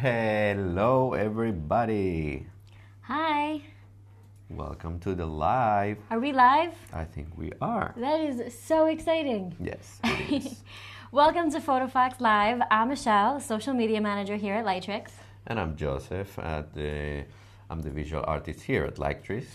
Hello, everybody. Hi. Welcome to the live. Are we live? I think we are. That is so exciting. Yes, it is. Welcome to Photofox Live. I'm Michelle, social media manager here at Lightrix. And I'm Joseph. I'm the visual artist here at Lightrix.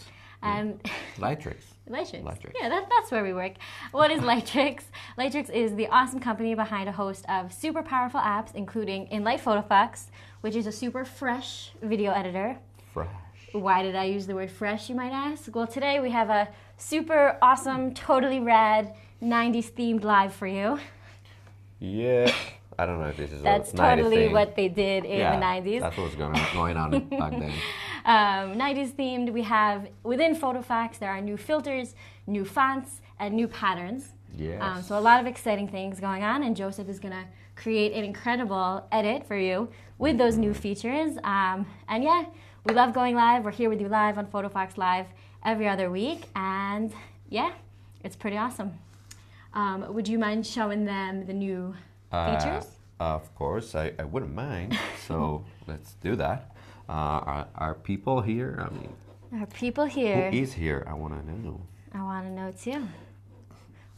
And Lightrix. Lightrix. Yeah, that's where we work. What is Lightrix? Lightrix is the awesome company behind a host of super powerful apps, including Enlight Photofox, which is a super fresh video editor. Fresh. Why did I use the word fresh, you might ask? Well, today we have a super awesome, totally rad, 90s themed live for you. Yeah. I don't know if this is That's totally what they did in the 90s. That's what was going on back then. 90s themed, we have within Photofox, there are new filters, new fonts, and new patterns. Yes. So a lot of exciting things going on, and Joseph is going to create an incredible edit for you with those new features. And yeah, we love going live. We're here with you live on Photofox Live every other week, and yeah, it's pretty awesome. Would you mind showing them the new features? Of course, I wouldn't mind. So let's do that. Are people here? I mean, Are people here? who is here? I want to know. I want to know too.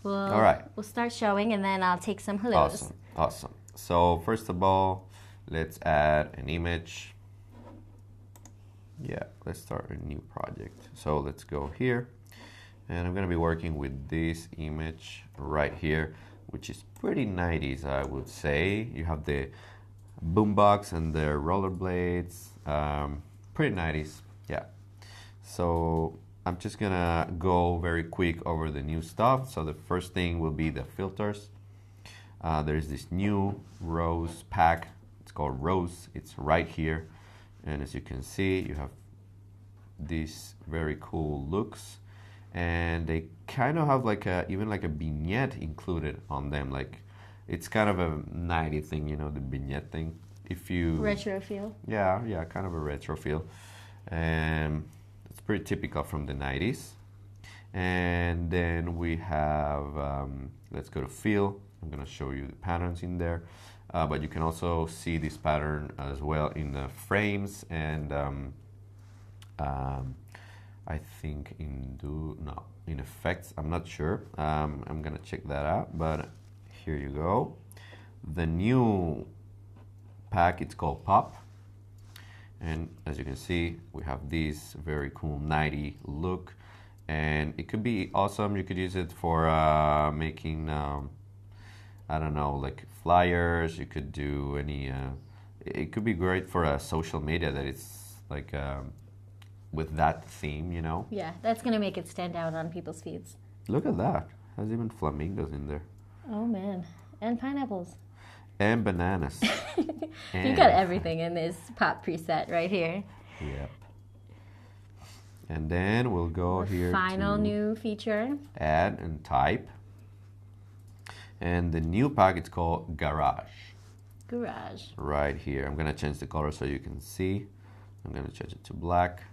All right. We'll start showing, and then I'll take some hellos. Awesome. So first of all, let's add an image. Yeah, let's start a new project. So let's go here, and I'm gonna be working with this image right here, which is pretty 90s, I would say. You have the boombox and the rollerblades, pretty 90s, yeah. So I'm just gonna go very quick over the new stuff. So the first thing will be the filters. There's this new Rose pack. It's called Rose. It's right here. And as you can see, you have these very cool looks. And they kind of have like even like a vignette included on them. Like it's kind of a 90s thing, you know, the vignette thing. If you Retro feel. Yeah, kind of a retro feel. And it's pretty typical from the 90s. And then we have, let's go to fill. I'm gonna show you the patterns in there. But you can also see this pattern as well in the frames and I think in effects. I'm not sure. I'm gonna check that out. But here you go. The new pack, it's called Pop. And as you can see, we have this very cool 90 look. And it could be awesome. You could use it for making, I don't know, like flyers. You could do any, it could be great for social media that it's like with that theme, you know? Yeah, that's going to make it stand out on people's feeds. Look at that. There's even flamingos in there. Oh, man. And pineapples. And bananas. You've got everything in this pop preset right here. Yep. And then we'll go here Final to new feature. add and type. And the new pack, it's called Garage. Garage. Right here. I'm gonna change the color so you can see. I'm gonna change it to black.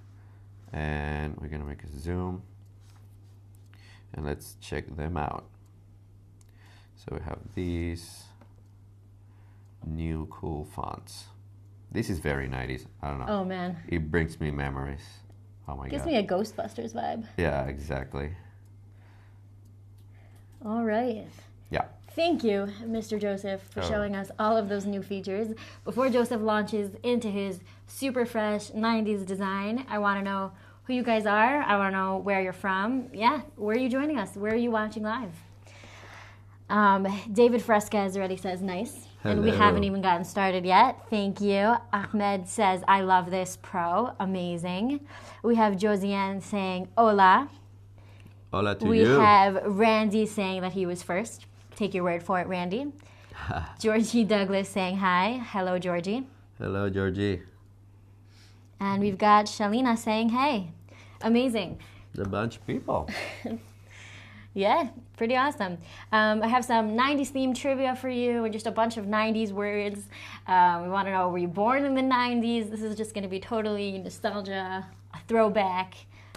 And we're gonna make a zoom. And let's check them out. So we have these new cool fonts. This is very 90s. I don't know. Oh, man. It brings me memories. Oh my Gives god. me a Ghostbusters vibe. Yeah, exactly. All right. Yeah. Thank you, Mr. Joseph, for showing us all of those new features. Before Joseph launches into his super fresh 90s design, I want to know who you guys are. I want to know where you're from. Yeah, where are you joining us? Where are you watching live? David Fresquez already says nice. Hello. And we haven't even gotten started yet. Thank you. Ahmed says, I love this pro. Amazing. We have Josiane saying, hola. Hola to We you. have Randy saying that he was first. Take your word for it, Randy. Georgie Douglas saying hi. Hello, Georgie. Hello, Georgie. And we've got Shalina saying hey. Amazing. There's a bunch of people. Yeah, pretty awesome. I have some 90s themed trivia for you and just a bunch of 90s words. We want to know, were you born in the 90s? This is just going to be totally nostalgia, a throwback,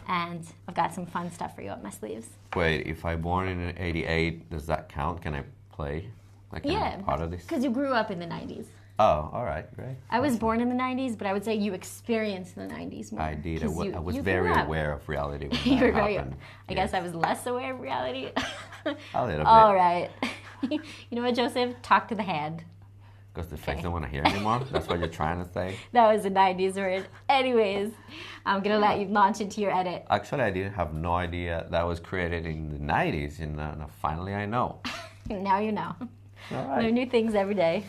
and I've got some fun stuff for you up my sleeves. Wait, if I born in '88, does that count? Can I play? Like, am I part of this? because you grew up in the 90s. Oh, all right, great. I was born in the 90s, but I would say you experienced the 90s more. I did. I 'cause was you very grew up. aware of reality when You that were very, happened. I guess I was less aware of reality. A little bit. All right. You know what, Joseph? Talk to the hand. Because the face don't want to hear anymore? That's what you're trying to say? That was a 90s word. Anyways, I'm going to let you launch into your edit. Actually, I didn't have no idea that was created in the 90s, and finally I know. Now you know. All right. Learn new things every day.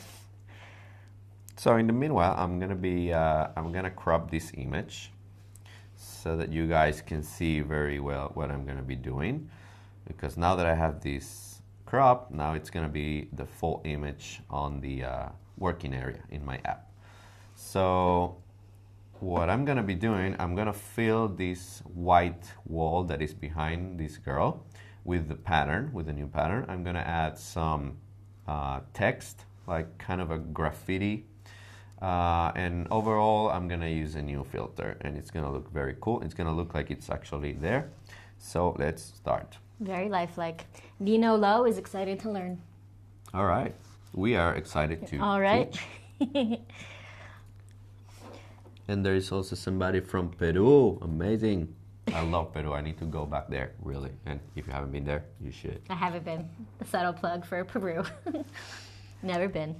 So in the meanwhile, I'm gonna crop this image so that you guys can see very well what I'm gonna be doing. Because now that I have this crop, now it's gonna be the full image on the working area in my app. So what I'm gonna be doing, I'm gonna fill this white wall that is behind this girl with the pattern, with the new pattern. I'm gonna add some text, like kind of a graffiti. And overall, I'm gonna use a new filter, and it's gonna look very cool. It's gonna look like it's actually there. So let's start. Very lifelike. Nino Lowe is excited to learn. All right, we are excited to All right. teach. And there is also somebody from Peru. Amazing. I love Peru. I need to go back there, really. And if you haven't been there, you should. I haven't been. A subtle plug for Peru. Never been.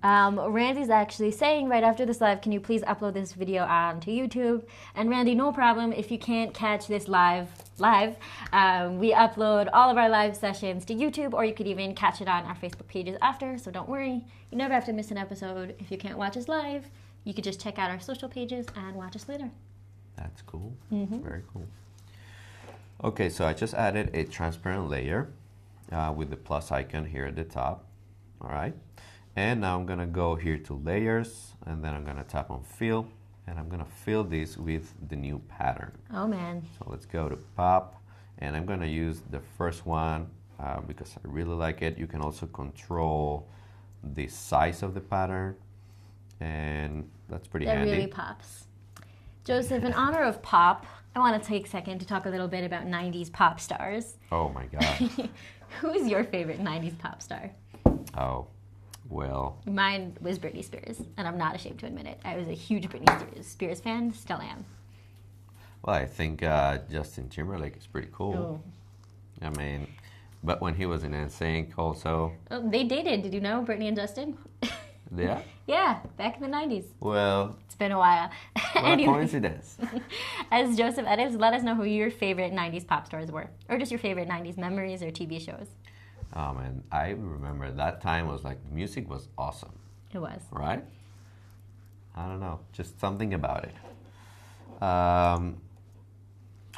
Randy's actually saying right after this live, can you please upload this video onto YouTube? And Randy, no problem. If you can't catch this live, we upload all of our live sessions to YouTube, or you could even catch it on our Facebook pages after. So don't worry, you never have to miss an episode. If you can't watch us live, you could just check out our social pages and watch us later. That's cool. Very cool. Okay, so I just added a transparent layer with the plus icon here at the top. All right. And now I'm gonna go here to layers, and then I'm gonna tap on fill, and I'm gonna fill this with the new pattern. Oh man. So let's go to pop, and I'm gonna use the first one because I really like it. You can also control the size of the pattern, and that's pretty handy. That really pops. Joseph, in honor of pop, I want to take a second to talk a little bit about 90s pop stars. Oh my God. Who is your favorite 90s pop star? Oh, well. Mine was Britney Spears, and I'm not ashamed to admit it. I was a huge Britney Spears fan, still am. Well, I think Justin Timberlake is pretty cool. Oh. I mean, but when he was in NSYNC also. Oh, they dated. Did you know, Britney and Justin? Yeah? Yeah, back in the 90s. Well, it's been a while. What a coincidence. As Joseph edits, let us know who your favorite 90s pop stars were, or just your favorite 90s memories or TV shows. Oh man, I remember that time was like, music was awesome. It was. Right? I don't know, just something about it. All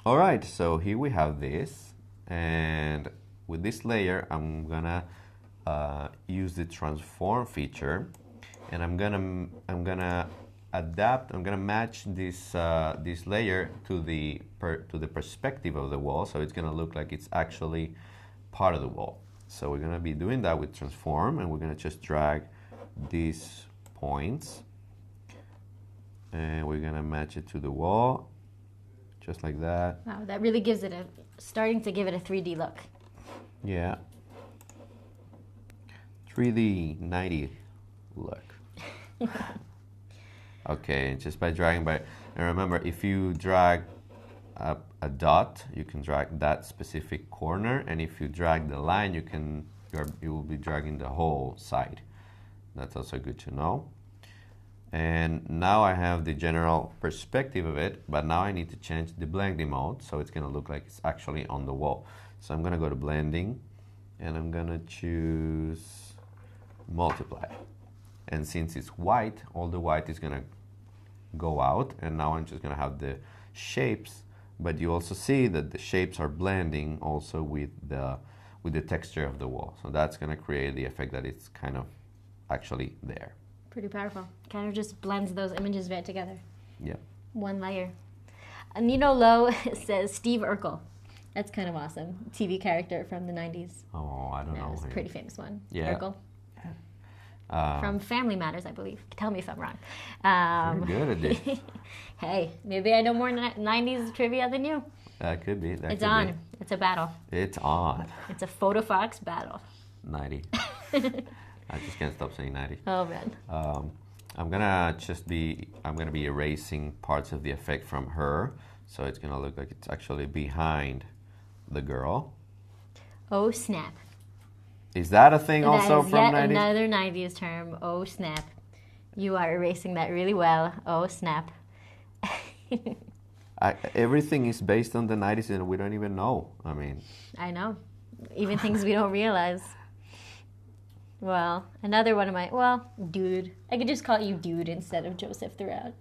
right, so here we have this, and with this layer, I'm gonna use the transform feature, and I'm gonna match this this layer to the perspective of the wall, so it's gonna look like it's actually part of the wall. So we're gonna be doing that with transform, and we're gonna just drag these points, and we're gonna match it to the wall, just like that. Wow, that really gives it starting to give it a 3D look. Yeah. 3D 90 look. Okay, just by dragging by, and remember, if you drag a dot, you can drag that specific corner, and if you drag the line, you will be dragging the whole side. That's also good to know. And now I have the general perspective of it, but now I need to change the blending mode, so it's gonna look like it's actually on the wall. So I'm gonna go to blending, and I'm gonna choose multiply. And since it's white, all the white is gonna go out, and now I'm just gonna have the shapes, but you also see that the shapes are blending also with the texture of the wall. So that's gonna create the effect that it's kind of actually there. Pretty powerful. Kind of just blends those images right together. Yeah. One layer. Nino Lowe says Steve Urkel. That's kind of awesome. TV character from the 90s. Oh, I don't know. It's a pretty famous one. Yeah. Urkel. From Family Matters, I believe. Tell me if I'm wrong. You're good at this. Hey, maybe I know more 90s trivia than you. That could be. It's on. It's a battle. It's on. It's a Photofox battle. 90. I just can't stop saying 90s. Oh man. I'm gonna be erasing parts of the effect from her, so it's gonna look like it's actually behind the girl. Oh snap. Is that a thing also That is from yet 90s? another 90s term. Oh snap. You are erasing that really well. Oh snap. Everything is based on the 90s and we don't even know. I mean, I know. Even things we don't realize. Well, another one of my, dude. I could just call you dude instead of Joseph throughout.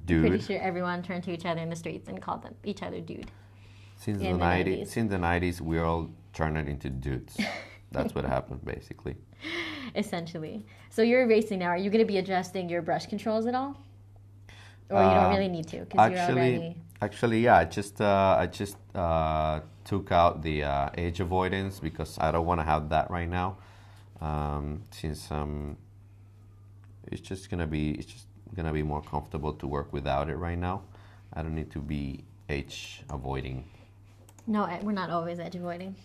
dude. Pretty sure everyone turned to each other in the streets and called them each other dude. Since in the the 90s, 90s. since the 90s, we all turned it into dudes. That's what happened, basically. Essentially. So you're erasing now. Are you going to be adjusting your brush controls at all? Or you don't really need to because you're already... Actually, yeah. I just took out the edge avoidance because I don't want to have that right now. Since it's just gonna be more comfortable to work without it right now. I don't need to be edge avoiding. No, we're not always edge avoiding.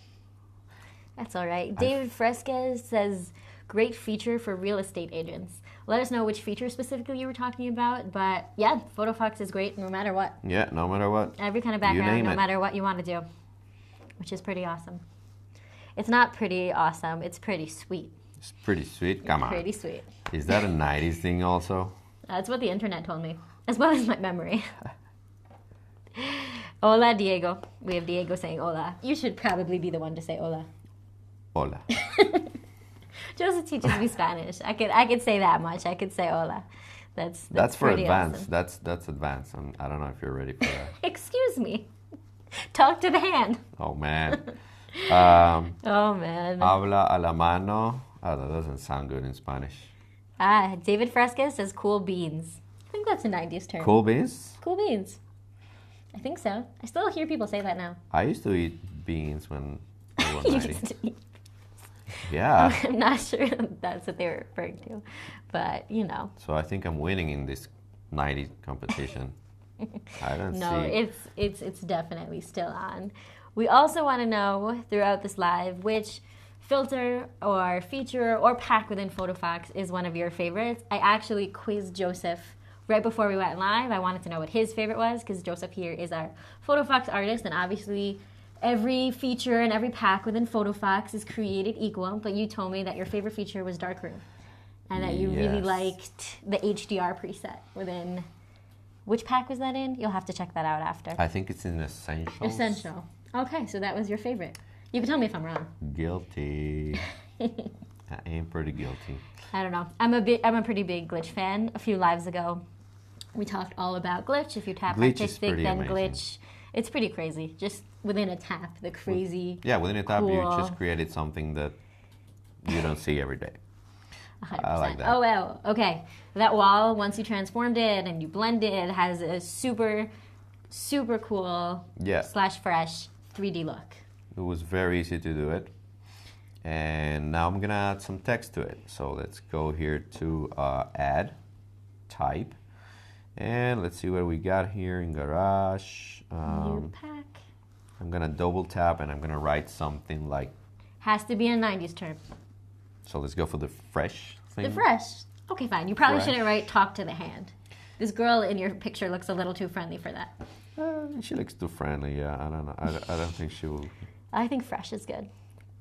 That's all right. David Fresquez says, great feature for real estate agents. Let us know which feature specifically you were talking about. But yeah, Photofox is great no matter what. Yeah, no matter what. Every kind of You background, name no it. matter what you want to do. Which is pretty awesome. It's not pretty awesome. It's pretty sweet. It's pretty sweet. Come on. Pretty sweet. Is that a 90s thing also? That's what the internet told me, as well as my memory. Hola, Diego. We have Diego saying hola. You should probably be the one to say hola. Hola. Joseph teaches me Spanish. I could say that much. I could say hola. That's for pretty advanced. awesome. That's advanced. I don't know if you're ready for that. Excuse me. Talk to the hand. Oh man. Oh man. Habla a la mano. Oh, that doesn't sound good in Spanish. David Fresquez says cool beans. I think that's a 90s term. Cool beans? Cool beans. I think so. I still hear people say that now. I used to eat beans when they were You 90. used to eat. Yeah. I'm not sure that's what they were referring to, but you know. So I think I'm winning in this 90 competition. I don't No, see. it's definitely still on. We also want to know throughout this live which filter or feature or pack within Photofox is one of your favorites. I actually quizzed Joseph right before we went live. I wanted to know what his favorite was because Joseph here is our Photofox artist, and obviously every feature and every pack within Photofox is created equal, but you told me that your favorite feature was darkroom and that you really Yes. liked the HDR preset within... Which pack was that in? You'll have to check that out after. I think it's in Essentials. Essential. Okay, so that was your favorite. You can tell me if I'm wrong. Guilty. I am pretty guilty. I don't know. I'm a pretty big glitch fan. A few lives ago, we talked all about glitch. If you tap Glitch is artistic, pretty then amazing. glitch. It's pretty crazy. Just within a tap, the crazy. Yeah, within a tab, you Cool. just created something that you don't see every day. 100%. I like that. Oh well. Okay. That wall, once you transformed it and you blended it, has a super, super cool Yeah. / fresh 3D look. It was very easy to do it. And now I'm gonna add some text to it. So let's go here to add, type, and let's see what we got here in Garage. New pack. I'm gonna double tap and I'm gonna write something like, Has to be a 90s term. so let's go for the fresh thing. The fresh. Okay, fine. You probably Fresh. shouldn't write talk to the hand. This girl in your picture looks a little too friendly for that. She looks too friendly, yeah, I don't know. I don't think she will I think fresh is good.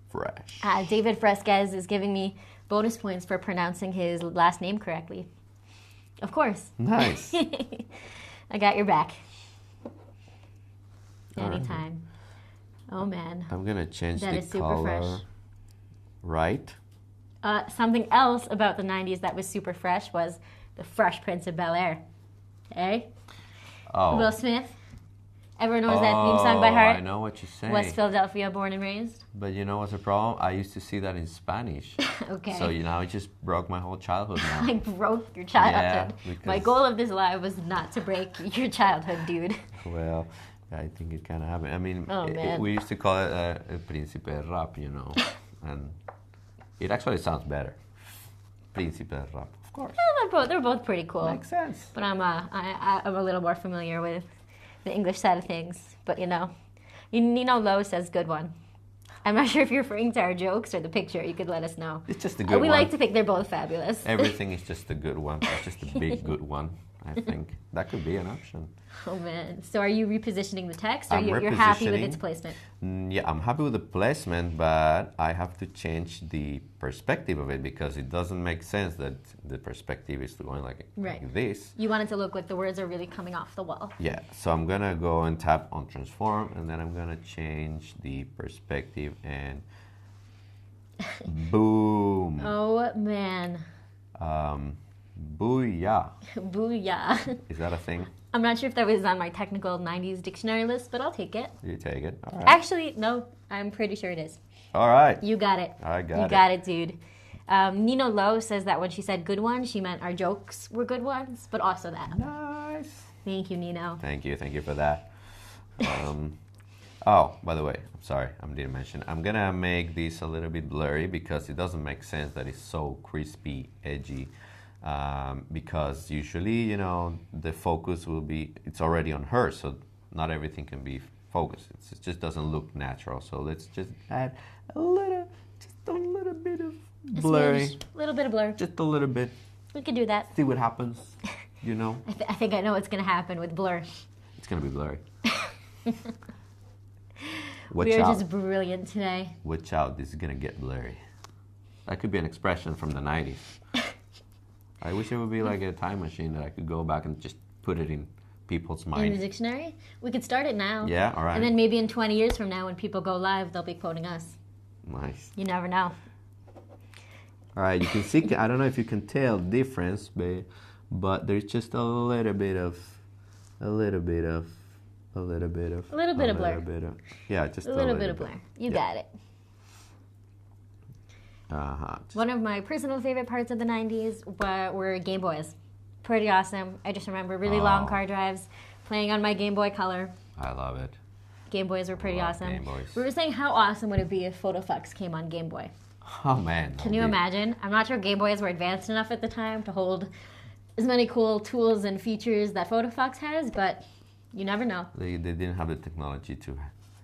fresh. David Fresquez is giving me bonus points for pronouncing his last name correctly. Of course. Nice. I got your back. All right. Anytime. Oh man. I'm gonna change That the is super color. fresh. Right? Something else about the 90s that was super fresh was the Fresh Prince of Bel-Air. Eh? Oh. Will Smith. Everyone knows that theme song by heart. I know what you're saying. West Philadelphia, born and raised. But you know what's the problem? I used to see that in Spanish. Okay. So you know, it just broke my whole childhood now. I broke your childhood. Yeah, My because- goal of this live was not to break your childhood, dude. Well, I think it kind of happened. I mean, Oh, man. we used to call it El Príncipe del Rap, you know, and it actually sounds better. Príncipe del Rap, of course. They're both pretty cool. Makes sense. But I'm a little more familiar with the English side of things. But you know Lowe says good one. I'm not sure if you're referring to our jokes or the picture. You could let us know. It's just a good We one. like to think they're both fabulous. Everything is just a good one. It's just a big good one, I think. That could be an option. Oh man. So are you repositioning the text, or I'm you're happy with its repositioning. placement? Yeah, I'm happy with the placement, but I have to change the perspective of it because it doesn't make sense that the perspective is going like this. You want it to look like the words are really coming off the wall. Yeah, so I'm gonna go and tap on transform, and then I'm gonna change the perspective, and boom. Oh man. Booyah. Booyah. Is that a thing? I'm not sure if that was on my technical 90s dictionary list, but I'll take it. You take it. All right. Actually, no, I'm pretty sure it is. All right. You got it. I got it. You got it, dude. Nino Lowe says that when she said good one, she meant our jokes were good ones, but also that. Nice. Thank you, Nino. Thank you for that. Oh, by the way, I'm sorry, I didn't mention. I'm gonna make this a little bit blurry because it doesn't make sense that it's so crispy, edgy. Because usually, you know, the focus will be, it's already on her, so not everything can be focused. It just doesn't look natural. So let's just add a little bit of blurry. A little bit of blur. Just a little bit. We could do that. See what happens, you know? I think I know what's going to happen with blur. It's gonna be blurry. Watch We are out. just brilliant today. Watch out, this is gonna get blurry. That could be an expression from the 90s. I wish it would be like a time machine that I could go back and just put it in people's In the minds. dictionary? We could start it now. Yeah, all right. And then maybe in 20 years from now, when people go live, they'll be quoting us. Nice. You never know. All right, you can see, I don't know if you can tell difference, but there's just a little bit of blur. Yeah, just A little bit of blur. You got it. Uh-huh. One of my personal favorite parts of the 90s were Game Boys. Pretty awesome. I just remember really long car drives, playing on my Game Boy Color. I love it. Game Boys were pretty Love awesome. Game Boys. We were saying how awesome would it be if Photofox came on Game Boy? Oh man. Can you imagine? I'm not sure Game Boys were advanced enough at the time to hold as many cool tools and features that Photofox has, but you never know. They didn't have the technology to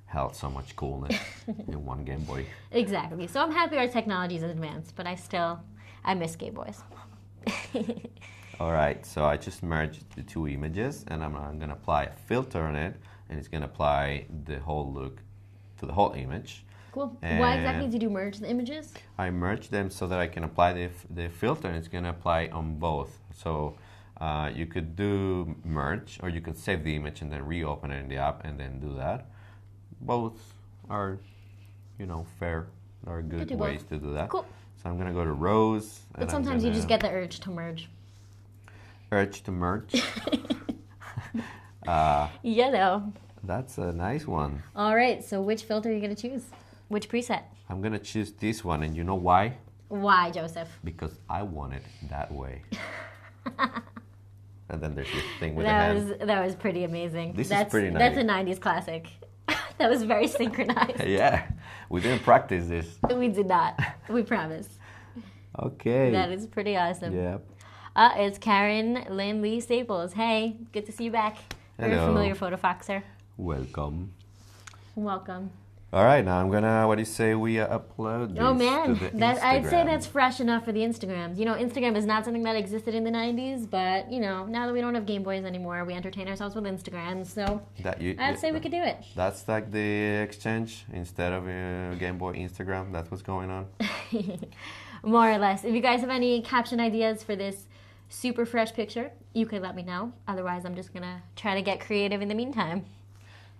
hold so much coolness in one Game Boy. Exactly. So I'm happy our technology is advanced, but I miss Game Boys. All right, so I just merged the two images, and I'm gonna apply a filter on it, and it's gonna apply the whole look to the whole image. Cool. And Why exactly did you merge the images? I merged them so that I can apply the filter, and it's gonna apply on both. So you could do merge, or you could save the image and then reopen it in the app and then do that. Both are, you know, fair. Are good do ways both. to do that. Cool. So I'm gonna go to rows. But and sometimes you just get the urge to merge. urge to merge. You know. That's a nice one. All right, so which filter are you going to choose? Which preset? I'm gonna choose this one, and you know why? Why, Joseph? Because I want it that way. And then there's this thing with the hand. That was pretty amazing. This is pretty That's a 90s classic. That was very synchronized. Yeah, we didn't practice this. We did not. We promise. Okay. That is pretty awesome. Yep. It's Karen Lynn Lee Staples. Hey, good to see you back. You're a Hello. familiar Photofoxer. Welcome. Welcome. All right, now I'm gonna. What do you say we upload this Oh man, to the I'd say Instagram? that's fresh enough for the Instagrams. You know, Instagram is not something that existed in the 90s, but you know, now that we don't have Game Boys anymore, we entertain ourselves with Instagrams. So I'd say we could do it. That's like the exchange instead of Game Boy Instagram. That's what's going on. More or less. If you guys have any caption ideas for this super fresh picture, you could let me know. Otherwise, I'm just gonna try to get creative in the meantime.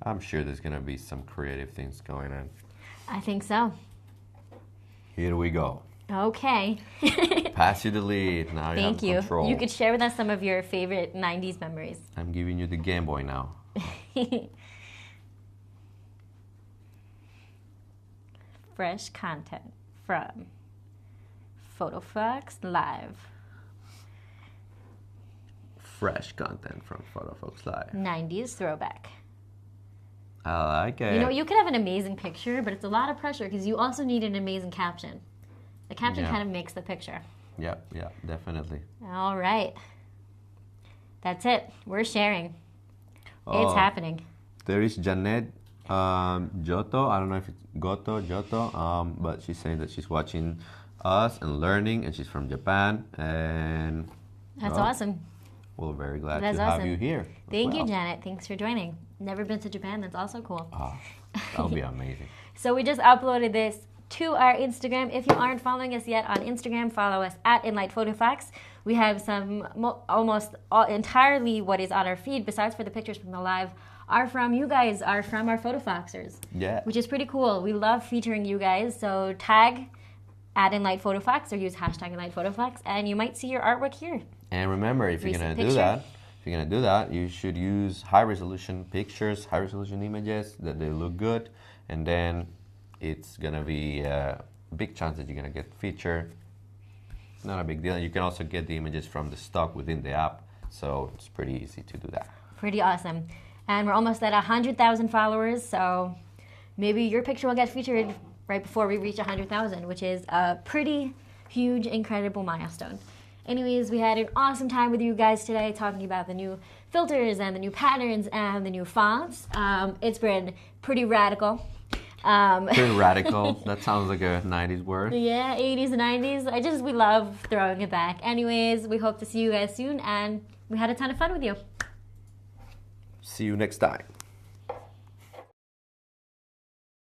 I'm sure there's gonna be some creative things going on. I think so. Here we go. Okay. Pass you the lead. Now you Thank have you. control. You could share with us some of your favorite 90s memories. I'm giving you the Game Boy now. Fresh content from Photofox Live. Fresh content from Photofox Live. 90s throwback. I like it. You know, you could have an amazing picture, but it's a lot of pressure because you also need an amazing caption. The caption Yeah. kind of makes the picture. Yeah, definitely. All right. That's it. We're sharing. Oh, It's happening. There is Janet Joto, I don't know if it's Joto, but she's saying that she's watching us and learning, and she's from Japan. And That's well, awesome. we're very glad That's to awesome. have you here. Thank you, Janet. Thanks for joining. Never been to Japan. That's also cool. Oh, that would be amazing. So we just uploaded this to our Instagram. If you aren't following us yet on Instagram, follow us at Enlight Photofox. We have some entirely what is on our feed, besides for the pictures from the live, are from you guys, are from our Photofoxers. Yeah. Which is pretty cool. We love featuring you guys. So tag at Enlight Photofox or use hashtag Enlight Photofox, and you might see your artwork here. And remember, if you're Recent gonna do that, you should use high resolution pictures, high resolution images that they look good, and then it's gonna be a big chance that you're gonna get featured. Not a big deal. You can also get the images from the stock within the app, so it's pretty easy to do that. Pretty awesome. And we're almost at 100,000 followers, so maybe your picture will get featured right before we reach 100,000, which is a pretty huge, incredible milestone. Anyways, we had an awesome time with you guys today talking about the new filters and the new patterns and the new fonts. It's been pretty radical. Pretty radical. That sounds like a 90s word. Yeah, 80s and 90s. We love throwing it back. Anyways, we hope to see you guys soon, and we had a ton of fun with you. See you next time.